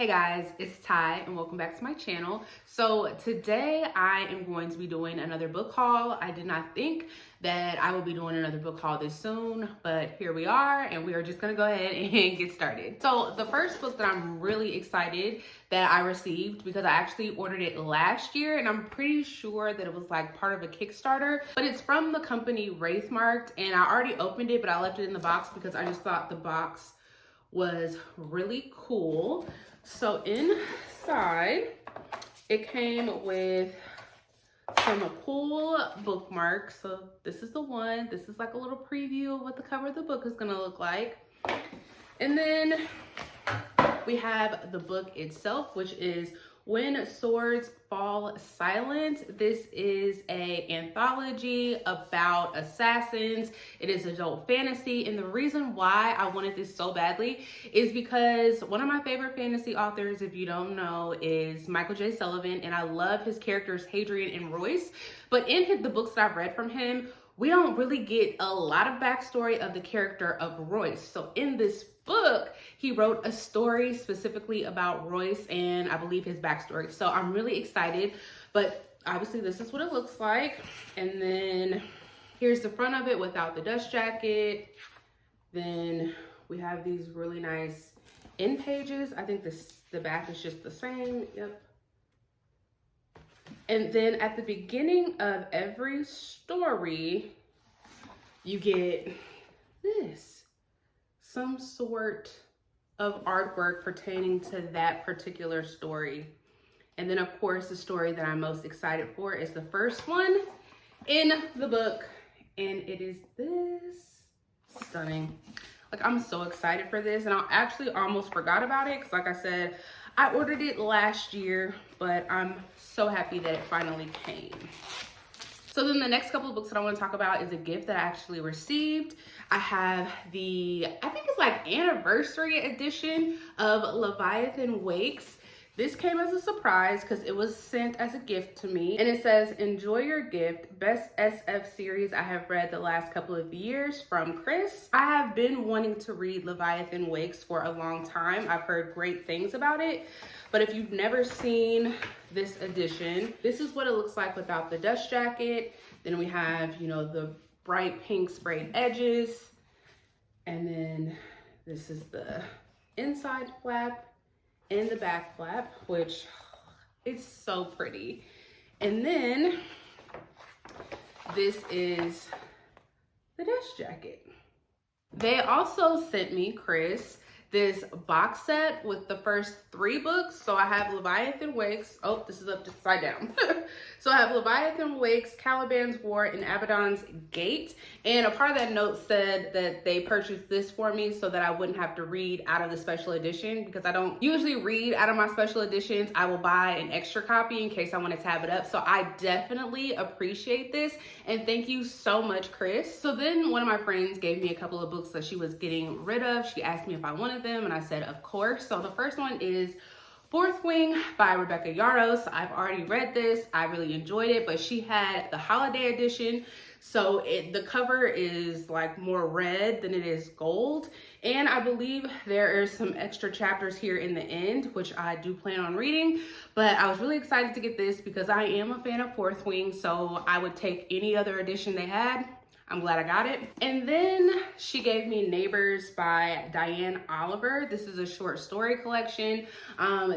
Hey guys, it's Ty and welcome back to my channel. So today I am going to be doing another book haul. I did not think that I would be doing another book haul this soon, but here we are and we are just gonna go ahead and get started. So the first book that I'm really excited that I received, because I actually ordered it last year and I'm pretty sure that it was like part of a Kickstarter, but it's from the company Wraithmarked, and I already opened it, but I left it in the box because I just thought the box was really cool. So inside, it came with some cool bookmarks. So this is the one. This is like a little preview of what the cover of the book is gonna look like. And then we have the book itself, which is When Swords Fall Silent. This is an anthology about assassins. It is adult fantasy, and the reason why I wanted this so badly is because one of my favorite fantasy authors, if you don't know, is Michael J. Sullivan, and I love his characters Hadrian and Royce. But in the books that I've read from him, we don't really get a lot of backstory of the character of Royce. So in this book, he wrote a story specifically about Royce and I believe his backstory. So I'm really excited, but obviously this is what it looks like. And then here's the front of it without the dust jacket. Then we have these really nice end pages. I think the back is just the same. Yep. And then at the beginning of every story, you get this, some sort of artwork pertaining to that particular story. And then of course, the story that I'm most excited for is the first one in the book. And it is this, stunning. Like, I'm so excited for this, and I actually almost forgot about it because like I said, I ordered it last year, but I'm so happy that it finally came. So then the next couple of books that I want to talk about is a gift that I actually received. I have the, I think it's like anniversary edition of Leviathan Wakes. This came as a surprise because it was sent as a gift to me. And it says, enjoy your gift, best SF series I have read the last couple of years, from Chris. I have been wanting to read Leviathan Wakes for a long time. I've heard great things about it. But if you've never seen this edition, this is what it looks like without the dust jacket. Then we have, you know, the bright pink sprayed edges. And then this is the inside flap and the back flap, which is so pretty. And then this is the dust jacket. They also sent me, Chris, this box set with the first 3 books. So I have Leviathan Wakes. Oh, this is upside down. So I have Leviathan Wakes, Caliban's War, and Abaddon's Gate. And a part of that note said that they purchased this for me so that I wouldn't have to read out of the special edition, because I don't usually read out of my special editions. I will buy an extra copy in case I want to tab it up. So I definitely appreciate this. And thank you so much, Chris. So then one of my friends gave me a couple of books that she was getting rid of. She asked me if I wanted them, and I said, of course. So the first one is Fourth Wing by Rebecca Yarros. I've already read this. I really enjoyed it, but she had the holiday edition. So the cover is like more red than it is gold. And I believe there are some extra chapters here in the end, which I do plan on reading. But I was really excited to get this because I am a fan of Fourth Wing. So I would take any other edition they had. I'm glad I got it. And then she gave me Neighbors by Diane Oliver. This is a short story collection.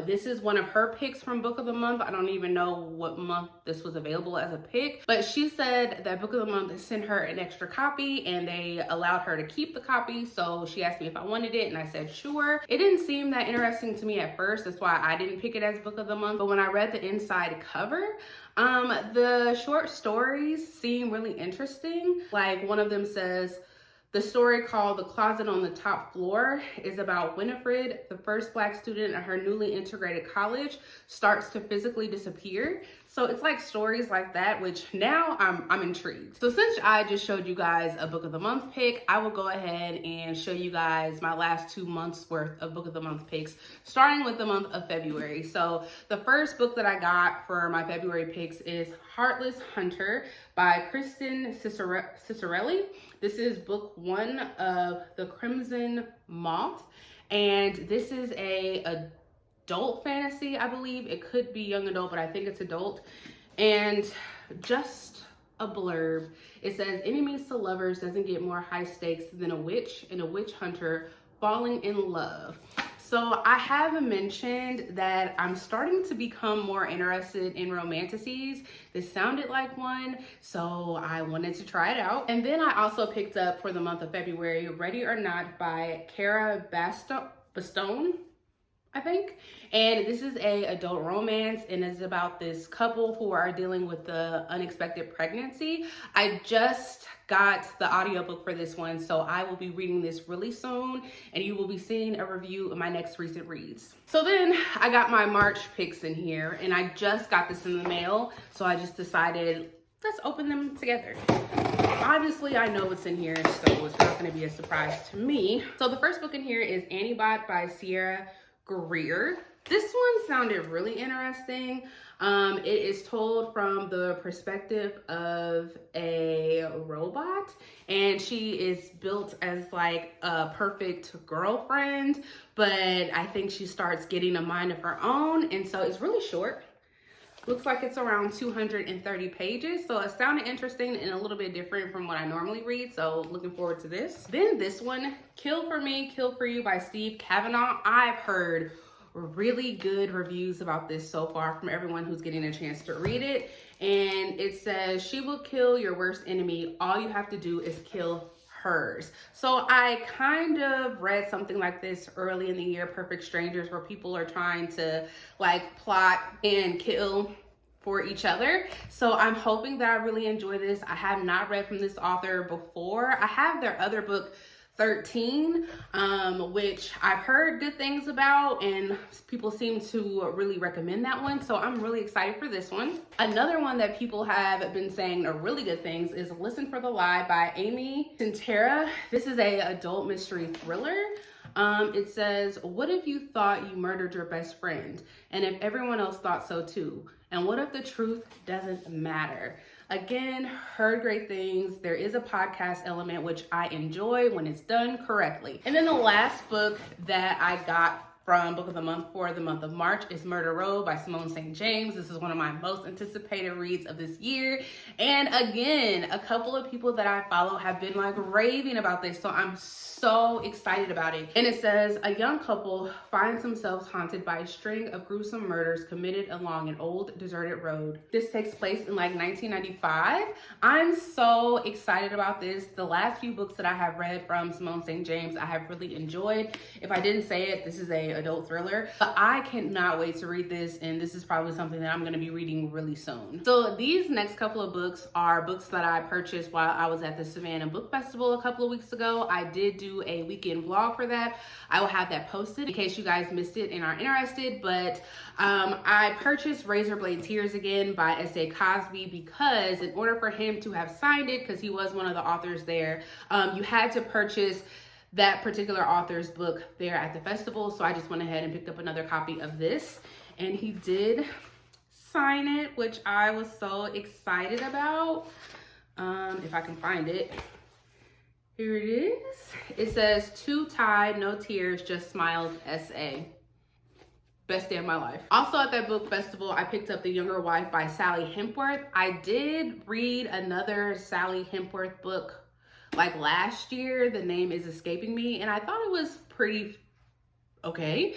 This is one of her picks from Book of the Month. I don't even know what month this was available as a pick, but she said that Book of the Month sent her an extra copy and they allowed her to keep the copy. So she asked me if I wanted it and I said, sure. It didn't seem that interesting to me at first. That's why I didn't pick it as Book of the Month. But when I read the inside cover, the short stories seem really interesting. Like, one of them says, the story called The Closet on the Top Floor is about Winifred, the first Black student at her newly integrated college, starts to physically disappear. So it's like stories like that, which now I'm intrigued. So since I just showed you guys a Book of the Month pick, I will go ahead and show you guys my last 2 months worth of Book of the Month picks, starting with the month of February. So the first book that I got for my February picks is Heartless Hunter by Kristen Cicerelli. This is book 1 of The Crimson Moth. And this is a adult fantasy, I believe. It could be young adult, but I think it's adult. And just a blurb. It says, enemies to lovers doesn't get more high stakes than a witch and a witch hunter falling in love. So I have mentioned that I'm starting to become more interested in romanticies. This sounded like one, so I wanted to try it out. And then I also picked up for the month of February, Ready or Not by Cara Bastone, I think. And this is a adult romance, and it's about this couple who are dealing with the unexpected pregnancy. I just got the audiobook for this one, so I will be reading this really soon, and you will be seeing a review of my next recent reads. So then I got my March picks in here, and I just got this in the mail, so I just decided, let's open them together. Obviously, I know what's in here, so it's not gonna be a surprise to me. So the first book in here is Antibot by Sierra Greer. This one sounded really interesting. It is told from the perspective of a robot, and she is built as like a perfect girlfriend, but I think she starts getting a mind of her own, and so it's really short. Looks like it's around 230 pages, so it sounded interesting and a little bit different from what I normally read, so looking forward to this. Then this one, Kill for Me, Kill for You by Steve Kavanaugh. I've heard really good reviews about this so far from everyone who's getting a chance to read it, and it says, she will kill your worst enemy. All you have to do is kill hers. So I kind of read something like this early in the year, Perfect Strangers, where people are trying to like plot and kill for each other. So I'm hoping that I really enjoy this. I have not read from this author before. I have their other book, 13, which I've heard good things about, and people seem to really recommend that one, so I'm really excited for this one. Another one that people have been saying are really good things is Listen for the Lie by Amy Tintera. This is a adult mystery thriller. It says, what if you thought you murdered your best friend, and if everyone else thought so too? And what if the truth doesn't matter? Again, heard great things. There is a podcast element, which I enjoy when it's done correctly. And then the last book that I got from Book of the Month for the month of March is Murder Road by Simone St. James. This is one of my most anticipated reads of this year. And again, a couple of people that I follow have been like raving about this, so I'm so excited about it. And it says, a young couple finds themselves haunted by a string of gruesome murders committed along an old deserted road. This takes place in like 1995. I'm so excited about this. The last few books that I have read from Simone St. James, I have really enjoyed. If I didn't say it, this is a adult thriller, but I cannot wait to read this, and this is probably something that I'm going to be reading really soon. So these next couple of books are books that I purchased while I was at the Savannah Book Festival a couple of weeks ago. I did do a weekend vlog for that. I will have that posted in case you guys missed it and are interested, but I purchased Razorblade Tears Again by S.A. Cosby because in order for him to have signed it, because he was one of the authors there, you had to purchase that particular author's book there at the festival. So I just went ahead and picked up another copy of this, and he did sign it, which I was so excited about. If I can find it. Here it is. It says, "Too tied, no tears, just smiles, S.A." Best day of my life. Also at that book festival, I picked up The Younger Wife by Sally Hempworth. I did read another Sally Hempworth book like last year. The name is escaping me, and I thought it was pretty okay.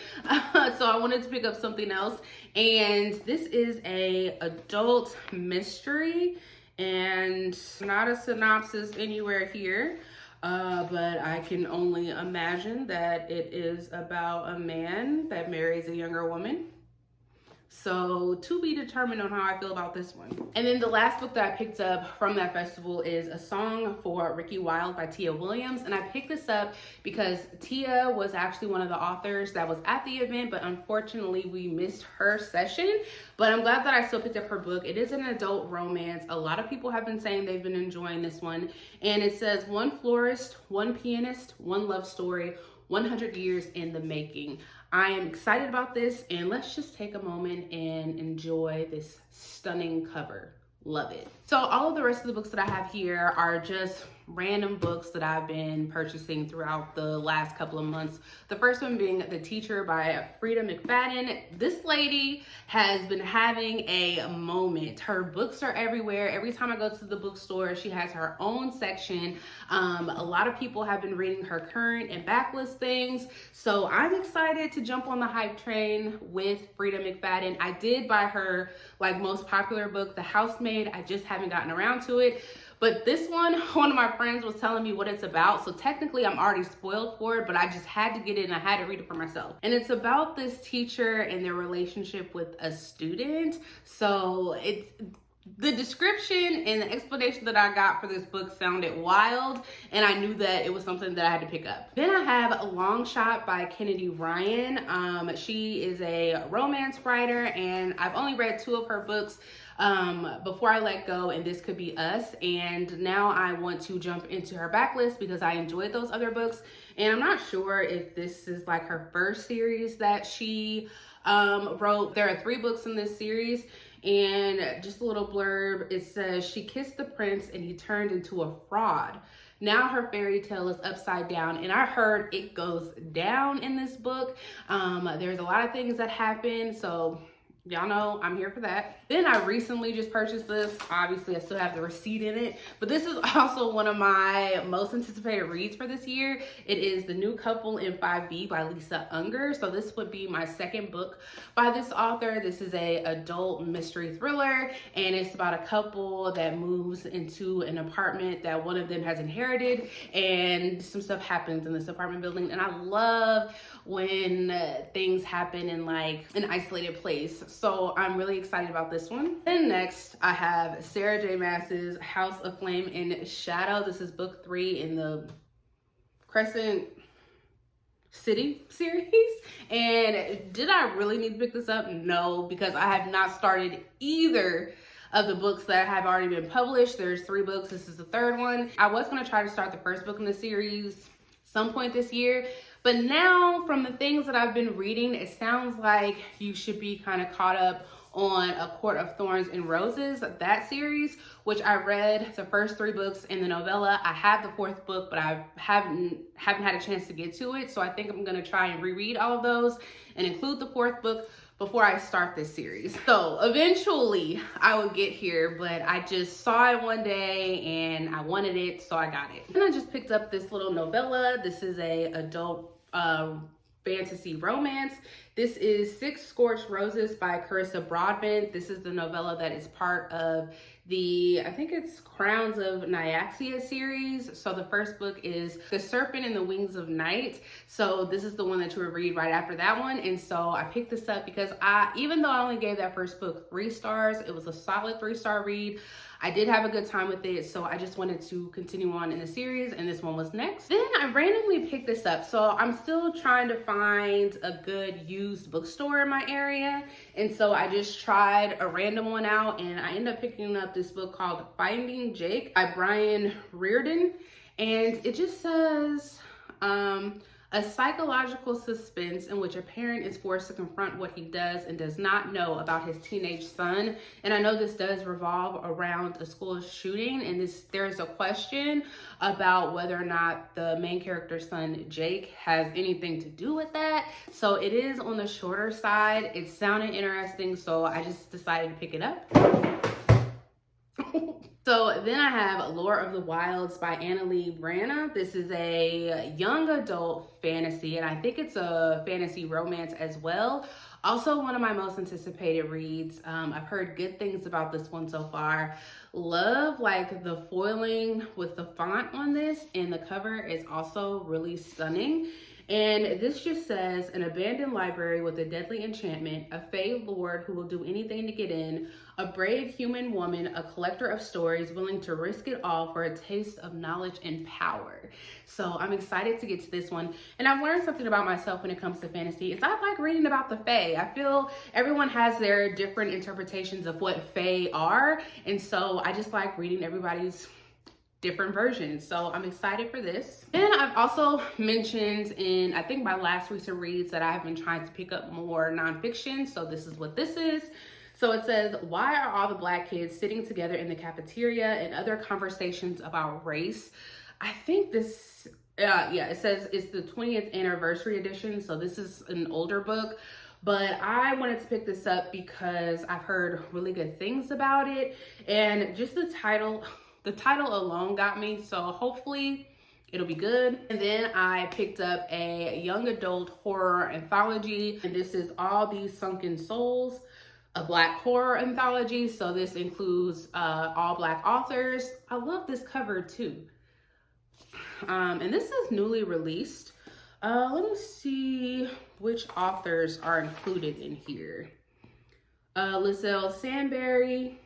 So I wanted to pick up something else, and this is a adult mystery, and not a synopsis anywhere here, but I can only imagine that it is about a man that marries a younger woman. So to be determined on how I feel about this one. And then the last book that I picked up from that festival is A Song for Ricky Wilde by Tia Williams. And I picked this up because Tia was actually one of the authors that was at the event, but unfortunately we missed her session. But I'm glad that I still picked up her book. It is an adult romance. A lot of people have been saying they've been enjoying this one. And it says, one florist, one pianist, one love story, 100 years in the making. I am excited about this, and let's just take a moment and enjoy this stunning cover. Love it. So all of the rest of the books that I have here are just random books that I've been purchasing throughout the last couple of months. The first one being The Teacher by Frida McFadden. This lady has been having a moment. Her books are everywhere. Every time I go to the bookstore, she has her own section. A lot of people have been reading her current and backlist things. So I'm excited to jump on the hype train with Frida McFadden. I did buy her like most popular book, The Housemaid. I just haven't gotten around to it. But this one of my friends was telling me what it's about. So technically I'm already spoiled for it, but I just had to get it and I had to read it for myself. And it's about this teacher and their relationship with a student. So the description and the explanation that I got for this book sounded wild, and I knew that it was something that I had to pick up. Then I have A Long Shot by Kennedy Ryan. She is a romance writer, and I've only read 2 of her books Before I Let Go and This Could Be Us, and now I want to jump into her backlist because I enjoyed those other books, and I'm not sure if this is like her first series that she wrote. There are 3 books in this series, and just a little blurb, it says, she kissed the prince and he turned into a fraud. Now her fairy tale is upside down, and I heard it goes down in this book. There's a lot of things that happen, so y'all know I'm here for that. Then I recently just purchased this. Obviously, I still have the receipt in it, but this is also one of my most anticipated reads for this year. It is The New Couple in 5B by Lisa Unger. So this would be my second book by this author. This is a adult mystery thriller, and it's about a couple that moves into an apartment that one of them has inherited, and some stuff happens in this apartment building. And I love when things happen in like an isolated place. So I'm really excited about this one. Then next I have Sarah J. Maas's House of Flame and Shadow. This is book 3 in the Crescent City series. And did I really need to pick this up? No, because I have not started either of the books that have already been published. There's 3 books. This is the 3rd one. I was going to try to start the first book in the series some point this year, but now from the things that I've been reading, it sounds like you should be kind of caught up on A Court of Thorns and Roses, that series, which I read the first 3 books in the novella. I have the 4th book, but I haven't had a chance to get to it. So I think I'm going to try and reread all of those and include the 4th book before I start this series. So eventually I will get here, but I just saw it one day and I wanted it, so I got it. And I just picked up this little novella. This is a adult fantasy romance. This is 6 Scorched Roses by Carissa Broadbent. This is the novella that is part of the, I think it's Crowns of Nyaxia series. So the first book is The Serpent and the Wings of Night. So this is the one that you would read right after that one. And so I picked this up because even though I only gave that first book 3 stars, it was a solid 3-star read. I did have a good time with it, so I just wanted to continue on in the series, and this one was next. Then I randomly picked this up. So I'm still trying to find a good used bookstore in my area, and so I just tried a random one out, and I ended up picking up this book called Finding Jake by Brian Reardon, and it just says a psychological suspense in which a parent is forced to confront what he does and does not know about his teenage son. And I know this does revolve around a school shooting, and there's a question about whether or not the main character's son, Jake, has anything to do with that. So it is on the shorter side. It sounded interesting, so I just decided to pick it up. So then I have Lore of the Wilds by Annalee Branna. This is a young adult fantasy, and I think it's a fantasy romance as well. Also one of my most anticipated reads. I've heard good things about this one so far. Love like the foiling with the font on this, and the cover is also really stunning. And this just says, an abandoned library with a deadly enchantment, a fae lord who will do anything to get in, a brave human woman, a collector of stories willing to risk it all for a taste of knowledge and power. So I'm excited to get to this one. And I've learned something about myself when it comes to fantasy. Is I like reading about the fae. I feel everyone has their different interpretations of what fae are. And so I just like reading everybody's different versions. So I'm excited for this. And I've also mentioned in, I think my last recent reads, that I've been trying to pick up more nonfiction. So this is what this is. So it says, why are all the Black kids sitting together in the cafeteria and other conversations about race? I think this, yeah, it says it's the 20th anniversary edition. So this is an older book, but I wanted to pick this up because I've heard really good things about it. And just the title alone got me. So hopefully it'll be good. And then I picked up a young adult horror anthology, and this is All These Sunken Souls, a Black horror anthology. So this includes all Black authors. I love this cover too. And this is newly released. Let me see which authors are included in here. Lizelle Sandberry,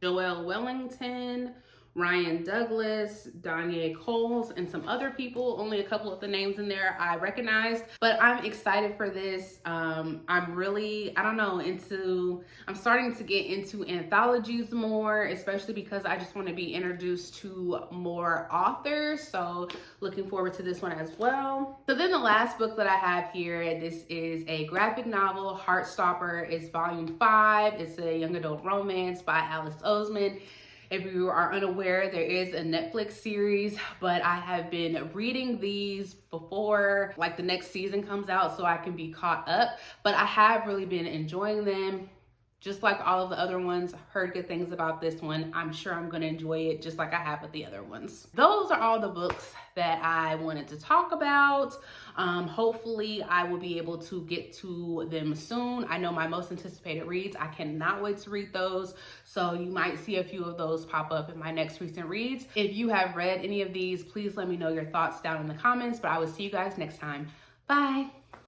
Joelle Wellington, Ryan Douglas, Danye Coles, and some other people. Only a couple of the names in there I recognized, but I'm excited for this. I'm really, I don't know, I'm starting to get into anthologies more, especially because I just want to be introduced to more authors. So looking forward to this one as well. So then the last book that I have here, this is a graphic novel, Heartstopper. It's volume 5. It's a young adult romance by Alice Oseman. If you are unaware, there is a Netflix series, but I have been reading these before like the next season comes out so I can be caught up. But I have really been enjoying them. Just like all of the other ones, heard good things about this one. I'm sure I'm going to enjoy it just like I have with the other ones. Those are all the books that I wanted to talk about. Hopefully I will be able to get to them soon. I know my most anticipated reads. I cannot wait to read those. So you might see a few of those pop up in my next recent reads. If you have read any of these, please let me know your thoughts down in the comments, but I will see you guys next time. Bye.